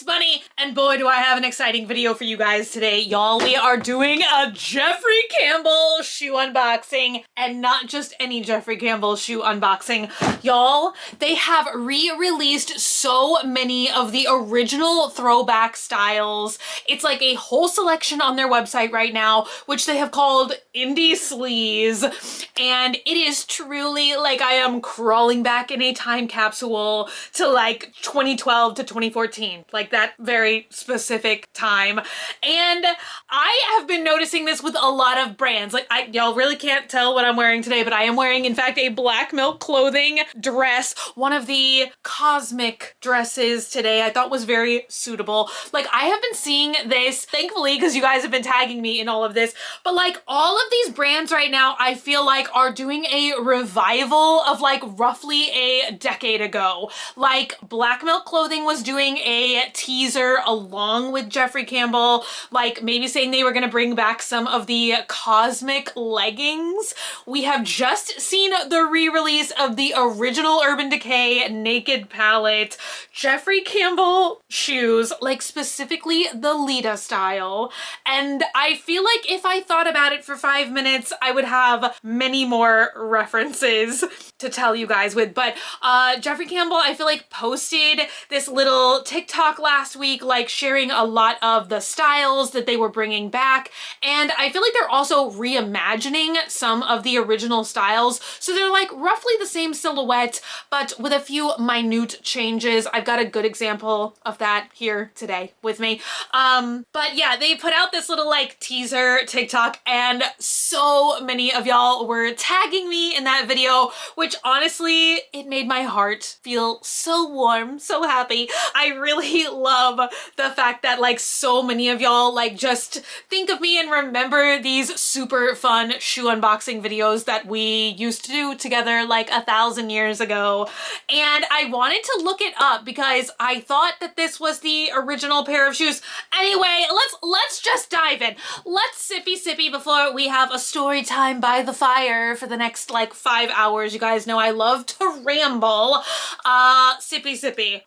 it's Bunny, and boy do I have an exciting video for you guys today, y'all. We are doing a Jeffrey Campbell shoe unboxing, and not just any Jeffrey Campbell shoe unboxing. Y'all, they have re-released so many of the original throwback styles. It's like a whole selection on their website right now, which they have called Indie Sleaze, and it is truly like I am crawling back in a time capsule to like 2012 to 2014, like that very specific time. And I have been noticing this with a lot of brands. Like, y'all really can't tell what I'm wearing today, but I am wearing, in fact, a Black Milk Clothing dress, one of the cosmic dresses today. I thought was very suitable. Like, I have been seeing this, thankfully, because you guys have been tagging me in all of this, but like all of these brands right now, I feel like are doing a revival of like roughly a decade ago. Like, Black Milk Clothing was doing a teaser along with Jeffrey Campbell, like maybe saying they were gonna bring back some of the cosmic leggings. We have just seen the re-release of the original Urban Decay Naked palette. Jeffrey Campbell shoes, like specifically the Lita style, and I feel like if I thought about it for 5 minutes, I would have many more references to tell you guys with. But Jeffrey Campbell, I feel like, posted this little TikTok last week, like sharing a lot of the styles that they were bringing back, and I feel like they're also reimagining some of the original styles, so they're like roughly the same silhouette but with a few minute changes. I've got a good example of that here today with me. But yeah, they put out this little like teaser TikTok, and so many of y'all were tagging me in that video, which honestly, it made my heart feel so warm, so happy. I really love the fact that like so many of y'all like just think of me and remember these super fun shoe unboxing videos that we used to do together like 1,000 years ago. And I wanted to look it up because I thought that this was the original pair of shoes. Anyway, let's just dive in. Let's sippy before we have a story time by the fire for the next like 5 hours. You guys know I love to ramble. Sippy.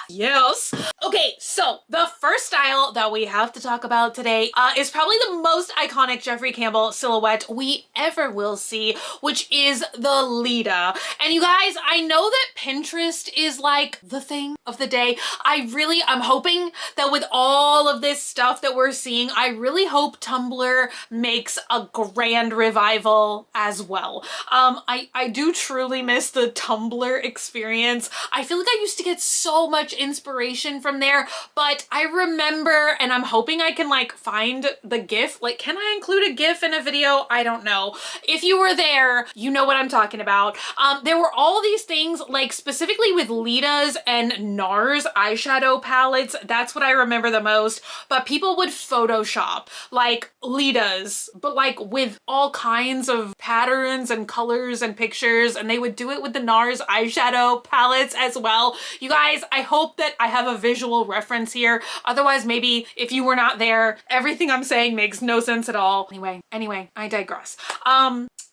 Yes. Okay, so the first style that we have to talk about today is probably the most iconic Jeffrey Campbell silhouette we ever will see, which is the Lita. And you guys, I know that Pinterest is like the thing of the day. I'm hoping that with all of this stuff that we're seeing, I really hope Tumblr makes a grand revival as well. I do truly miss the Tumblr experience. I feel like I used to get so much inspiration from there, but I remember, and I'm hoping I can like find the GIF. Like, can I include a GIF in a video? I don't know. If you were there, you know what I'm talking about. There were all these things, like specifically with Lita's and NARS eyeshadow palettes. That's what I remember the most. But people would Photoshop like Lita's, but like with all kinds of patterns and colors and pictures, and they would do it with the NARS eyeshadow palettes as well. You guys, I hope that I have a visual reference here. Otherwise, maybe if you were not there, everything I'm saying makes no sense at all. Anyway, I digress.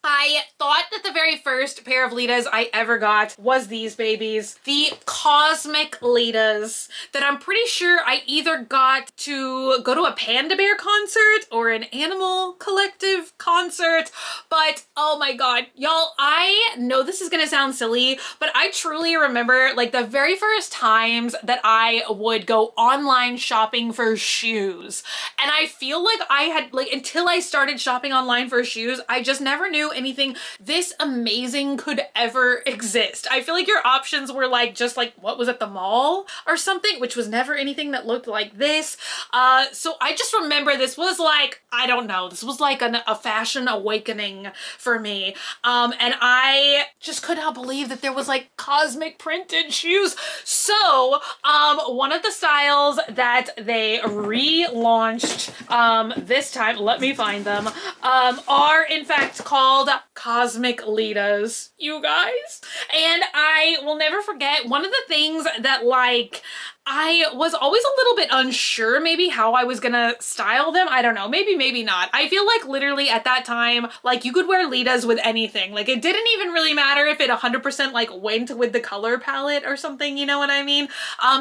I thought that the very first pair of Litas I ever got was these babies, the Cosmic Litas, that I'm pretty sure I either got to go to a Panda Bear concert or an Animal Collective concert, but oh my god, y'all, I know this is gonna sound silly, but I truly remember like the very first times that I would go online shopping for shoes, and I feel like I had, like, until I started shopping online for shoes, I just never knew anything this amazing could ever exist. I feel like your options were like just like what was at the mall or something, which was never anything that looked like this. So I just remember this was like, I don't know, this was like a fashion awakening for me. And I just could not believe that there was like cosmic printed shoes. So one of the styles that they relaunched this time, let me find them, are in fact called Cosmic Litas, you guys. And I will never forget one of the things that like I was always a little bit unsure maybe how I was gonna style them. I don't know, maybe not. I feel like literally at that time, like you could wear Litas with anything. Like it didn't even really matter if it 100% like went with the color palette or something, you know what I mean?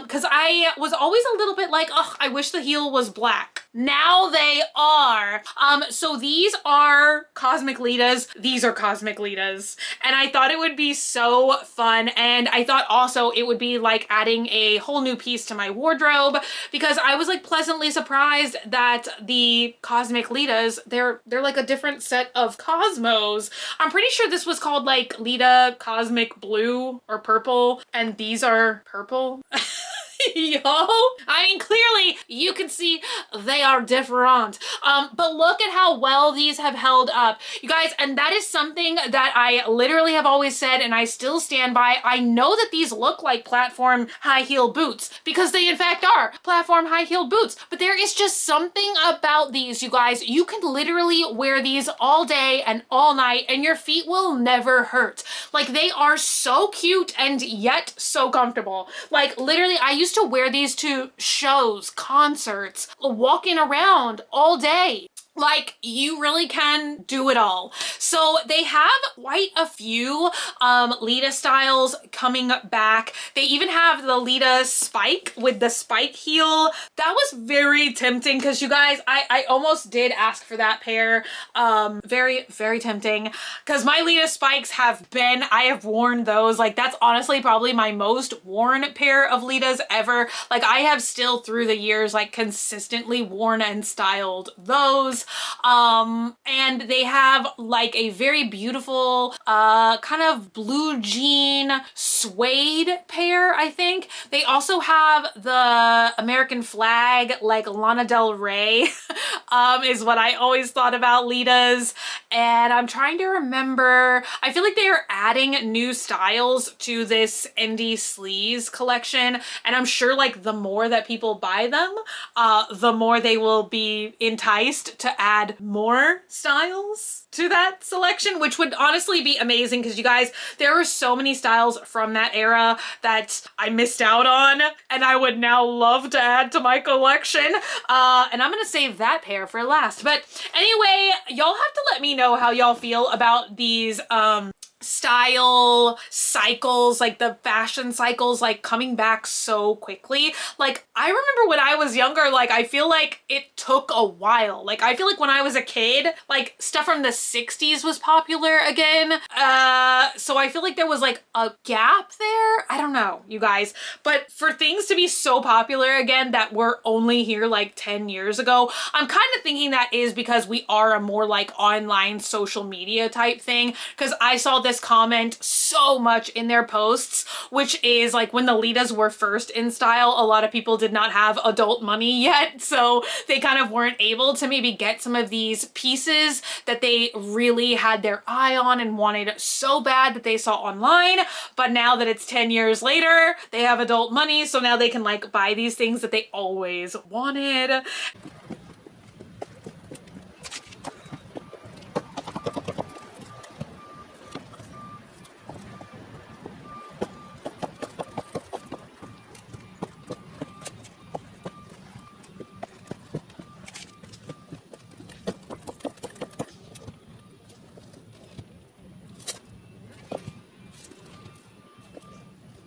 Cause I was always a little bit like, oh, I wish the heel was black. Now they are. So these are Cosmic Litas. These are Cosmic Litas. And I thought it would be so fun. And I thought also it would be like adding a whole new piece to my wardrobe, because I was like pleasantly surprised that the Cosmic Litas, they're like a different set of cosmos. I'm pretty sure this was called like Lita Cosmic Blue or Purple, and these are purple. Yo, I mean, clearly you can see they are different. But look at how well these have held up, you guys. And that is something that I literally have always said, and I still stand by. I know that these look like platform high heel boots because they in fact are platform high heel boots, but there is just something about these, you guys. You can literally wear these all day and all night and your feet will never hurt. Like they are so cute and yet so comfortable. Like literally I used to wear these to shows, concerts, walking around all day. Like you really can do it all. So they have quite a few Lita styles coming back. They even have the Lita spike with the spike heel. That was very tempting because you guys, I almost did ask for that pair. Very tempting because my Lita spikes I have worn those. Like that's honestly probably my most worn pair of Litas ever. Like I have still through the years like consistently worn and styled those. And they have like a very beautiful kind of blue jean suede pair, I think. They also have the American flag, like Lana Del Rey is what I always thought about Litas. And I'm trying to remember, I feel like they are adding new styles to this Indie Sleaze collection. And I'm sure like the more that people buy them, the more they will be enticed to add more styles to that selection, which would honestly be amazing because you guys, there are so many styles from that era that I missed out on and I would now love to add to my collection. And I'm gonna save that pair for last. But anyway, y'all have to let me know how y'all feel about these style cycles, like the fashion cycles, like coming back so quickly. Like I remember when I was younger, like I feel like it took a while. Like I feel like when I was a kid, like stuff from the 60s was popular again. So I feel like there was like a gap there. I don't know, you guys, but for things to be so popular again that were only here like 10 years ago, I'm kind of thinking that is because we are a more like online social media type thing. Because I saw this comment so much in their posts, which is like when the Litas were first in style, a lot of people did not have adult money yet, so they kind of weren't able to maybe get some of these pieces that they really had their eye on and wanted so bad that they saw online. But now that it's 10 years later, they have adult money, so now they can like buy these things that they always wanted.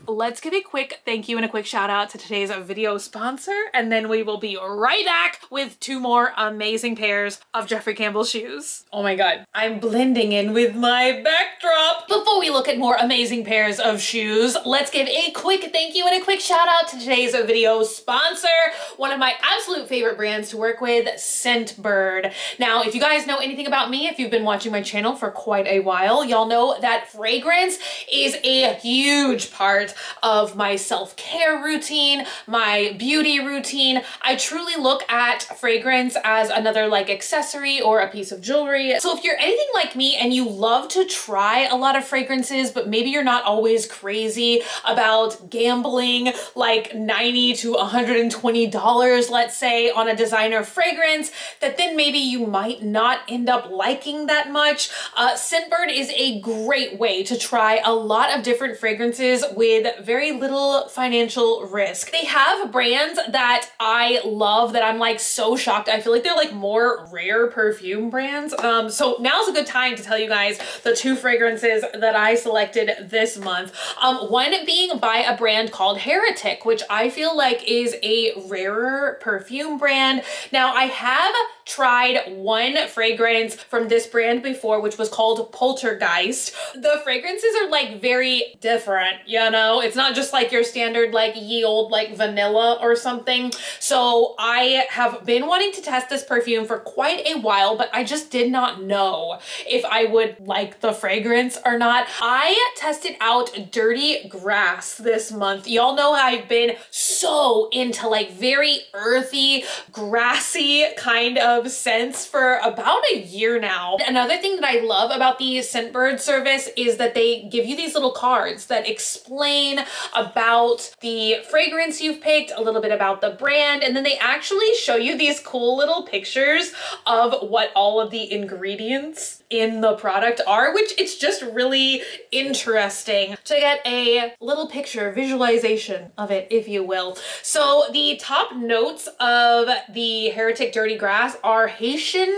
Let's give a quick thank you and a quick shout out to today's video sponsor, and then we will be right back with two more amazing pairs of Jeffrey Campbell shoes. Oh my god, I'm blending in with my backdrop. Before we look at more amazing pairs of shoes, let's give a quick thank you and a quick shout out to today's video sponsor, one of my absolute favorite brands to work with, Scentbird. Now, if you guys know anything about me, if you've been watching my channel for quite a while, y'all know that fragrance is a huge part of my self-care routine, my beauty routine. I truly look at fragrance as another like accessory or a piece of jewelry. So if you're anything like me and you love to try a lot of fragrances, but maybe you're not always crazy about gambling like $90 to $120, let's say, on a designer fragrance that then maybe you might not end up liking that much, Scentbird is a great way to try a lot of different fragrances with very little financial risk. They have brands that I love that I'm like so shocked. I feel like they're like more rare perfume brands. So now's a good time to tell you guys the 2 fragrances that I selected this month. One being by a brand called Heretic, which I feel like is a rarer perfume brand. Now I have tried one fragrance from this brand before, which was called Poltergeist. The fragrances are like very different, you know? It's not just like your standard like ye old like vanilla or something. So I have been wanting to test this perfume for quite a while, but I just did not know if I would like the fragrance or not. I tested out Dirty Grass this month. Y'all know I've been so into like very earthy, grassy kind of scents for about a year now. Another thing that I love about the Scentbird service is that they give you these little cards that explain about the fragrance you've picked, a little bit about the brand, and then they actually show you these cool little pictures of what all of the ingredients in the product are, which it's just really interesting to get a little picture visualization of it, if you will. So the top notes of the Heretic Dirty Grass are Haitian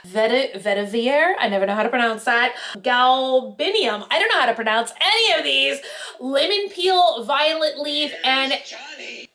vetiver, I never know how to pronounce that, galbinium, I don't know how to pronounce any of these, lemon peel, violet leaf, and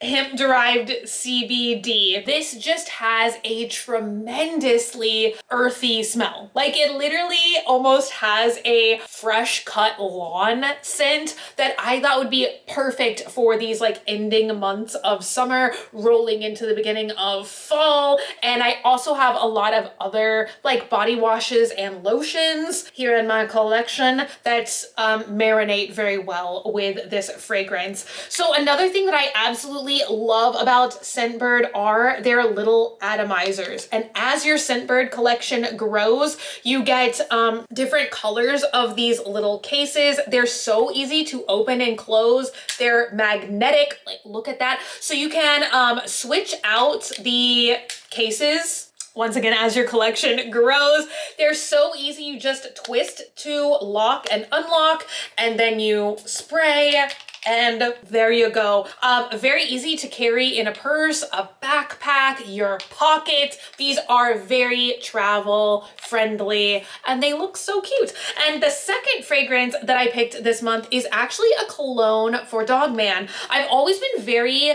hemp-derived CBD. This just has a tremendously earthy smell. Like it literally almost has a fresh cut lawn scent that I thought would be perfect for these like ending months of summer, rolling into the beginning of fall. And I also have a lot of other like body washes and lotions here in my collection that marinate very well with this fragrance. So another thing that I absolutely love about Scentbird are their little atomizers. And as your Scentbird collection grows, you get different colors of these little cases. They're so easy to open and close. They're magnetic, like look at that. So you can switch out the cases once again as your collection grows. They're so easy. You just twist to lock and unlock, and then you spray, and there you go. Very easy to carry in a purse, a backpack, your pocket. These are very travel friendly and they look so cute. And the second fragrance that I picked this month is actually a cologne for Dog Man. I've always been very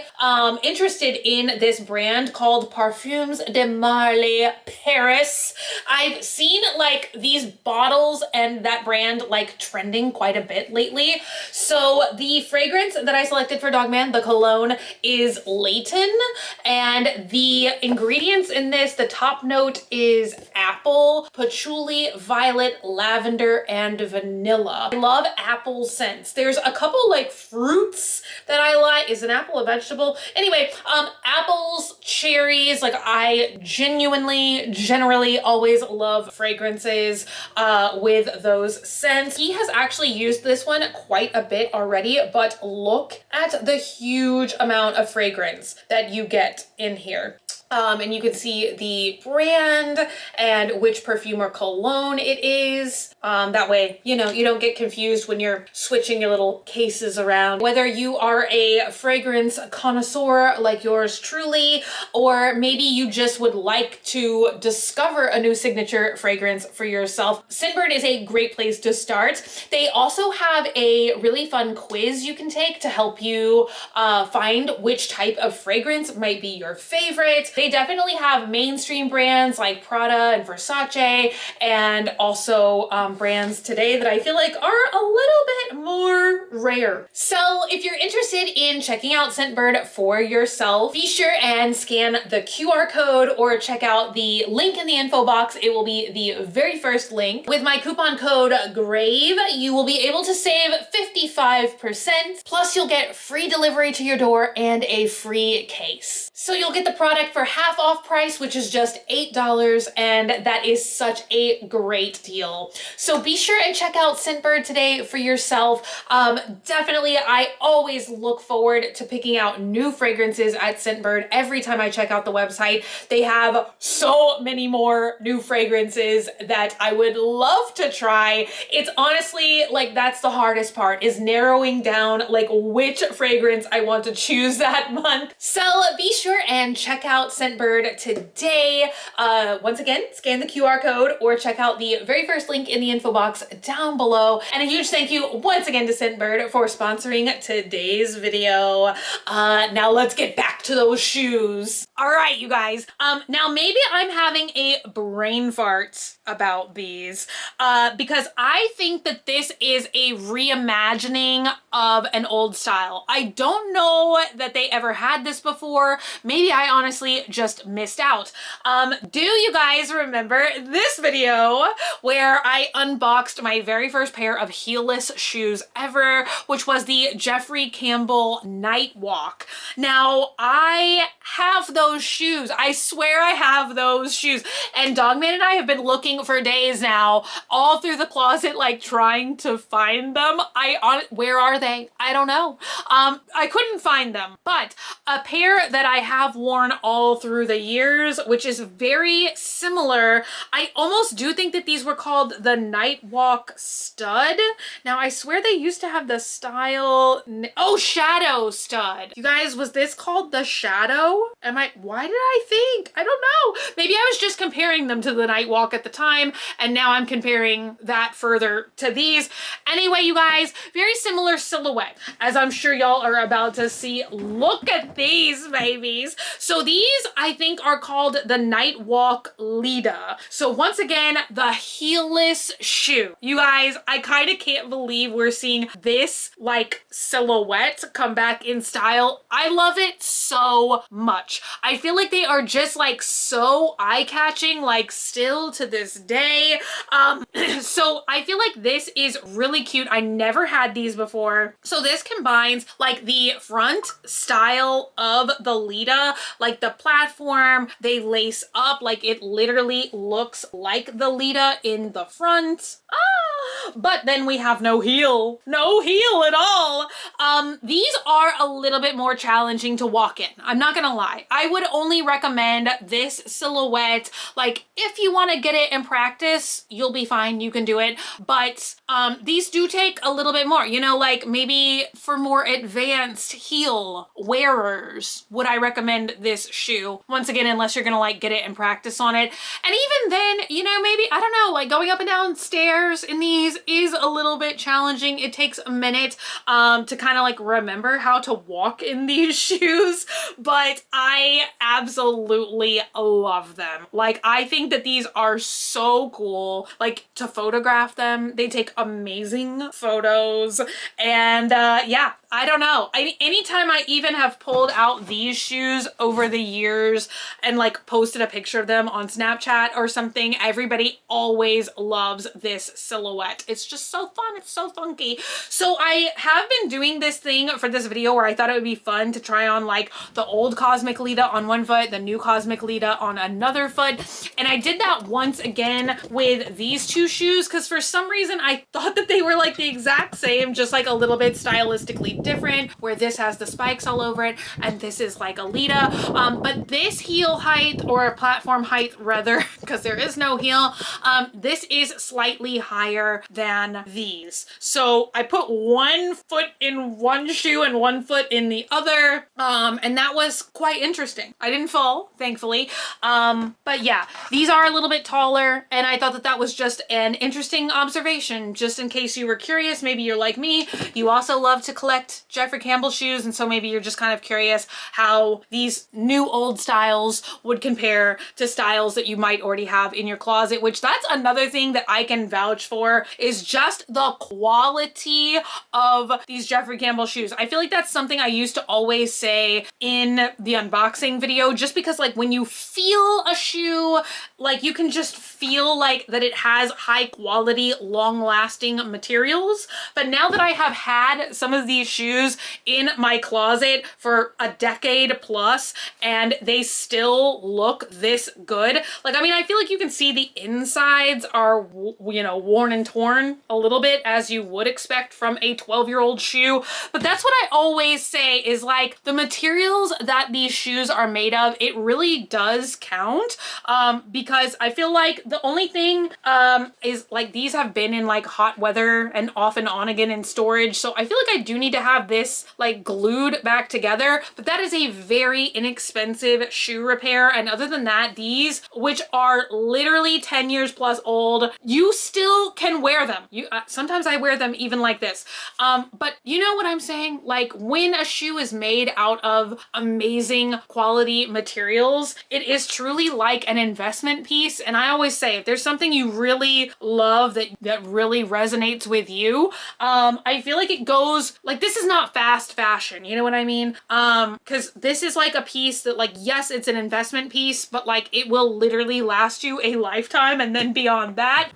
interested in this brand called Parfums de Marly Paris. I've seen like these bottles and that brand like trending quite a bit lately. So the fragrance that I selected for Dog Man, the cologne, is Layton, and the ingredients in this, the top note is apple, patchouli, violet, lavender, and vanilla. I love apple scents. There's a couple like fruits that I like. Is an apple a vegetable? Anyway, apples, cherries, like I generally always love fragrances with those scents. He has actually used this one quite a bit already, but look at the huge amount of fragrance that you get in here. And you can see the brand and which perfume or cologne it is. That way, you know, you don't get confused when you're switching your little cases around. Whether you are a fragrance connoisseur like yours truly, or maybe you just would like to discover a new signature fragrance for yourself, Scentbird is a great place to start. They also have a really fun quiz you can take to help you find which type of fragrance might be your favorite. They definitely have mainstream brands like Prada and Versace, and also brands today that I feel like are a little bit more rare. So if you're interested in checking out Scentbird for yourself, be sure and scan the QR code or check out the link in the info box. It will be the very first link. With my coupon code GRAVE, you will be able to save 55%, plus you'll get free delivery to your door and a free case. So you'll get the product for half off price, which is just $8, and that is such a great deal. So be sure and check out Scentbird today for yourself. Definitely, I always look forward to picking out new fragrances at Scentbird every time I check out the website. They have so many more new fragrances that I would love to try. It's honestly like that's the hardest part, is narrowing down like which fragrance I want to choose that month. So be sure and check out Scentbird today. Once again, scan the QR code or check out the very first link in the info box down below. And a huge thank you once again to Scentbird for sponsoring today's video. Now let's get back to those shoes. All right, you guys. Now maybe I'm having a brain fart about these because I think that this is a reimagining of an old style. I don't know that they ever had this before. Maybe I honestly just missed out. Do you guys remember this video where I unboxed my very first pair of heelless shoes ever, which was the Jeffrey Campbell Night Walk? Now, I have those shoes. I swear I have those shoes. And Dogman and I have been looking for days now, all through the closet, like trying to find them. Where are they? I don't know. I couldn't find them, but a pair that I have worn all through the years, which is very similar. I almost do think that these were called the Night Walk Stud. Now, I swear they used to have the style. Oh, Shadow Stud. You guys, was this called the Shadow? Why did I think? I don't know. Maybe I was just comparing them to the Night Walk at the time, and now I'm comparing that further to these. Anyway, you guys, very similar silhouette, as I'm sure y'all are about to see. Look at these babies. So these, I think, are called the Night Walk Lita. So once again, the heelless shoe. You guys, I kind of can't believe we're seeing this like silhouette come back in style. I love it so much. I feel like they are just like so eye-catching, like still to this day. So I feel like this is really cute. I never had these before. So this combines like the front style of the Lita, like the platform, they lace up, like it literally looks like the Lita in the front. But then we have no heel at all. These are a little bit more challenging to walk in. I'm not gonna lie. I would only recommend this silhouette. Like if you want to get it in practice, you'll be fine. You can do it. But these do take a little bit more, you know, like maybe for more advanced heel wearers, would I recommend this shoe? Once again, unless you're gonna like get it in practice on it. And even then, you know, maybe, I don't know, like going up and down stairs in these is a little bit challenging. It takes a minute to kind of like remember how to walk in these shoes, but I absolutely love them. Like I think that these are so cool. Like to photograph them, they take amazing photos. And yeah, I don't know. Anytime I even have pulled out these shoes over the years and like posted a picture of them on Snapchat or something, everybody always loves this silhouette. It's just so fun. It's so funky. So I have been doing this thing for this video where I thought it would be fun to try on like the old Cosmic Lita on one foot, the new Cosmic Lita on another foot. And I did that once again with these two shoes because for some reason I thought that they were like the exact same, just like a little bit stylistically different, where this has the spikes all over it and this is like a Lita. But this heel height, or platform height rather, because there is no heel, this is slightly higher than these. So I put one foot in one shoe and one foot in the other, and that was quite interesting. I didn't fall, thankfully. But yeah, these are a little bit taller, and I thought that that was just an interesting observation, just in case you were curious. Maybe you're like me, you also love to collect Jeffrey Campbell shoes, and so maybe you're just kind of curious how these new old styles would compare to styles that you might already have in your closet, which that's another thing that I can vouch for. for is just the quality of these Jeffrey Campbell shoes. I feel like that's something I used to always say in the unboxing video, just because like when you feel a shoe, like you can just feel like that it has high quality, long lasting materials. But now that I have had some of these shoes in my closet for a decade plus and they still look this good, like, I mean, I feel like you can see the insides are, you know, worn and torn a little bit, as you would expect from a 12-year-old shoe. But that's what I always say is like the materials that these shoes are made of, it really does count, because I feel like the only thing is like these have been in like hot weather and off and on again in storage. So I feel like I do need to have this like glued back together, but that is a very inexpensive shoe repair. And other than that, these, which are literally 10 years plus old, you still can wear them. Sometimes I wear them even like this. But you know what I'm saying? Like when a shoe is made out of amazing quality materials, it is truly like an investment piece. And I always say, if there's something you really love that really resonates with you, I feel like it goes, like, this is not fast fashion, you know what I mean? Because this is like a piece that, like, yes, it's an investment piece, but like it will literally last you a lifetime, and then beyond that.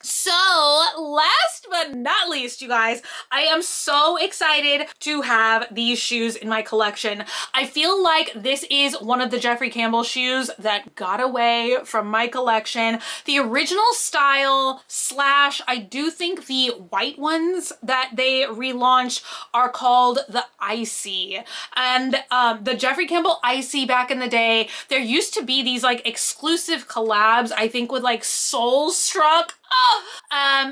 So last but not least, you guys, I am so excited to have these shoes in my collection. I feel like this is one of the Jeffrey Campbell shoes that got away from my collection. The original style slash, I do think the white ones that they relaunched are called the Icy. And the Jeffrey Campbell Icy back in the day, there used to be these like exclusive collabs, I think with like Soulstruck.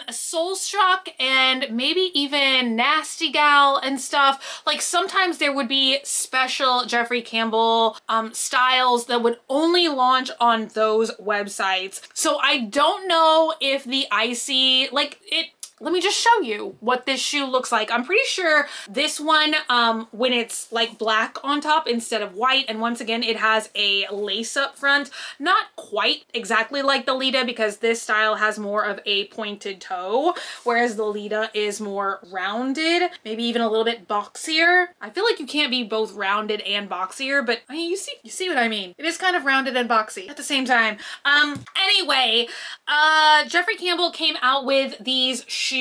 Soulstruck and maybe even Nasty Gal and stuff. Like sometimes there would be special Jeffrey Campbell styles that would only launch on those websites. So I don't know if the Icy, like it, let me just show you what this shoe looks like. I'm pretty sure this one, when it's like black on top instead of white, and once again, it has a lace up front, not quite exactly like the Lita, because this style has more of a pointed toe, whereas the Lita is more rounded, maybe even a little bit boxier. I feel like you can't be both rounded and boxier, but I mean, you see what I mean. It is kind of rounded and boxy at the same time. Anyway, Jeffrey Campbell came out with these shoes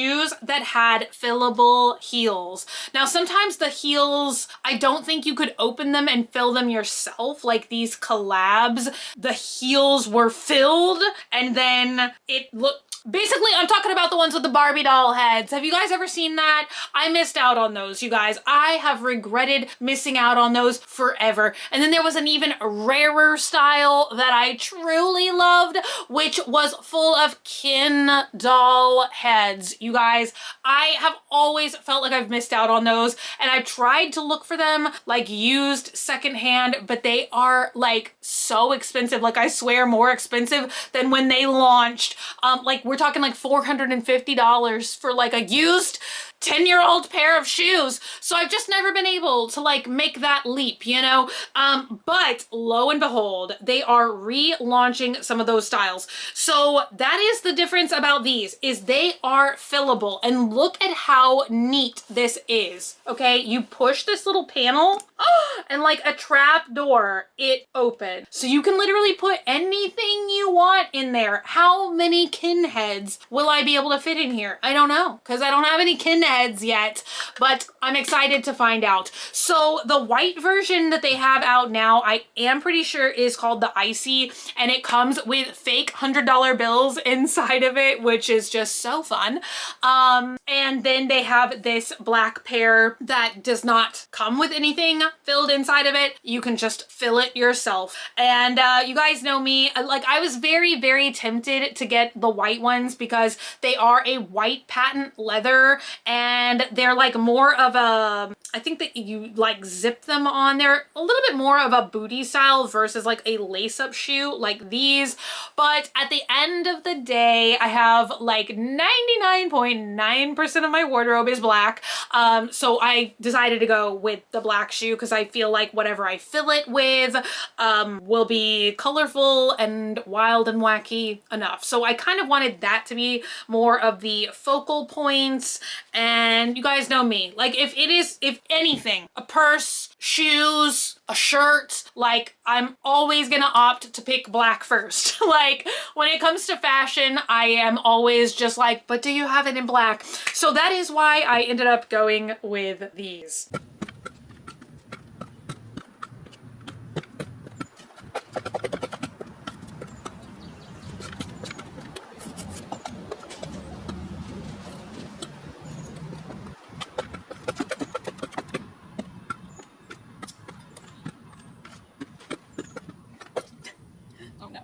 that had fillable heels. Now, sometimes the heels, I don't think you could open them and fill them yourself. Like these collabs, the heels were filled and then it looked, basically, I'm talking about the ones with the Barbie doll heads. Have you guys ever seen that? I missed out on those, you guys. I have regretted missing out on those forever. And then there was an even rarer style that I truly loved, which was full of Ken doll heads. You guys, I have always felt like I've missed out on those, and I've tried to look for them like used secondhand, but they are like so expensive. Like I swear more expensive than when they launched. Like we're talking like $450 for like a used 10-year-old pair of shoes. So I've just never been able to like make that leap, you know? But lo and behold, they are relaunching some of those styles. So that is the difference about these, is they are fillable. And look at how neat this is, okay? You push this little panel and like a trap door, it opened. So you can literally put anything you want in there. How many Ken heads will I be able to fit in here? I don't know, because I don't have any Ken heads yet, but I'm excited to find out. So the white version that they have out now, I am pretty sure is called the Icy, and it comes with fake $100 bills inside of it, which is just so fun. And then they have this black pair that does not come with anything filled inside of it. You can just fill it yourself. And you guys know me, like I was very, very tempted to get the white ones because they are a white patent leather and they're like more of a, I think that you like zip them on. They're a little bit more of a booty style versus like a lace-up shoe like these. But at the end of the day, I have like 99.9% of my wardrobe is black. So I decided to go with the black shoe because I feel like whatever I fill it with will be colorful and wild and wacky enough. So I kind of wanted that to be more of the focal points. And you guys know me, like if anything, a purse, shoes, a shirt, like I'm always gonna opt to pick black first. Like when it comes to fashion, I am always just like, but do you have it in black? So that is why I ended up going with these. Oh no.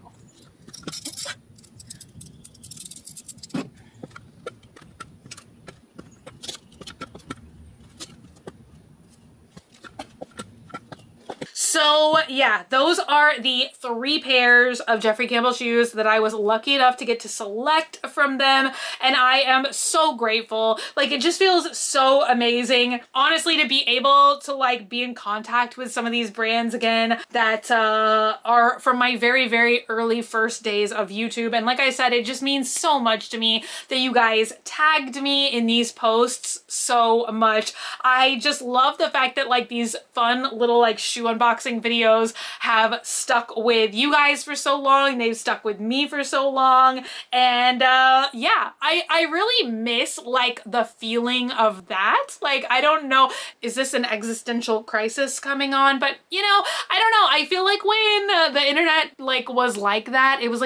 So yeah, those are the 3 pairs of Jeffrey Campbell shoes that I was lucky enough to get to select from them. And I am so grateful. Like it just feels so amazing, honestly, to be able to like be in contact with some of these brands again that are from my very, very early first days of YouTube. And like I said, it just means so much to me that you guys tagged me in these posts so much. I just love the fact that like these fun little like shoe unboxing videos have stuck with you guys for so long. They've stuck with me for so long. And yeah, I really miss like the feeling of that. Like, I don't know, is this an existential crisis coming on? But you know, I don't know. I feel like when the internet like was like that, it was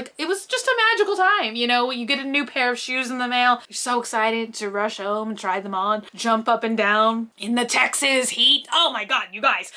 just a magical time. You know, you get a new pair of shoes in the mail. You're so excited to rush home and try them on, jump up and down in the Texas heat. Oh my God, you guys.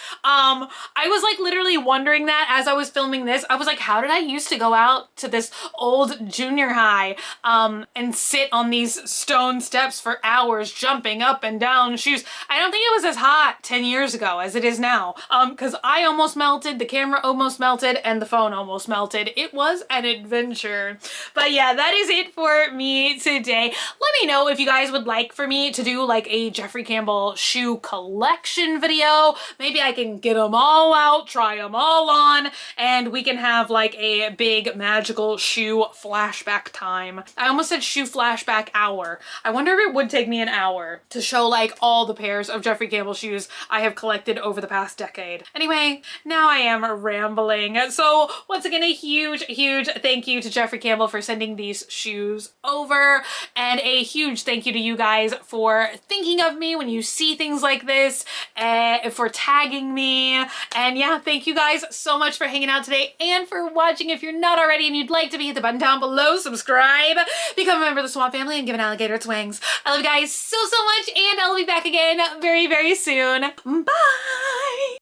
I was like literally wondering that as I was filming this. I was like, how did I used to go out to this old junior high and sit on these stone steps for hours jumping up and down shoes? I don't think it was as hot 10 years ago as it is now, because I almost melted, the camera almost melted, and the phone almost melted. It was an adventure. But yeah, that is it for me today. Let me know if you guys would like for me to do like a Jeffrey Campbell shoe collection video. Maybe I can get them all out, try them all on, and we can have like a big magical shoe flashback time. I almost said shoe flashback hour. I wonder if it would take me an hour to show like all the pairs of Jeffrey Campbell shoes I have collected over the past decade. Anyway, now I am rambling. So once again, a huge, huge thank you to Jeffrey Campbell for sending these shoes over, and a huge thank you to you guys for thinking of me when you see things like this, for tagging me. And yeah, thank you guys so much for hanging out today and for watching. If you're not already and you'd like to be, hit the button down below, subscribe, become a member of the Swamp family, and give an alligator its wings. I love you guys so, so much, and I'll be back again very, very soon. Bye!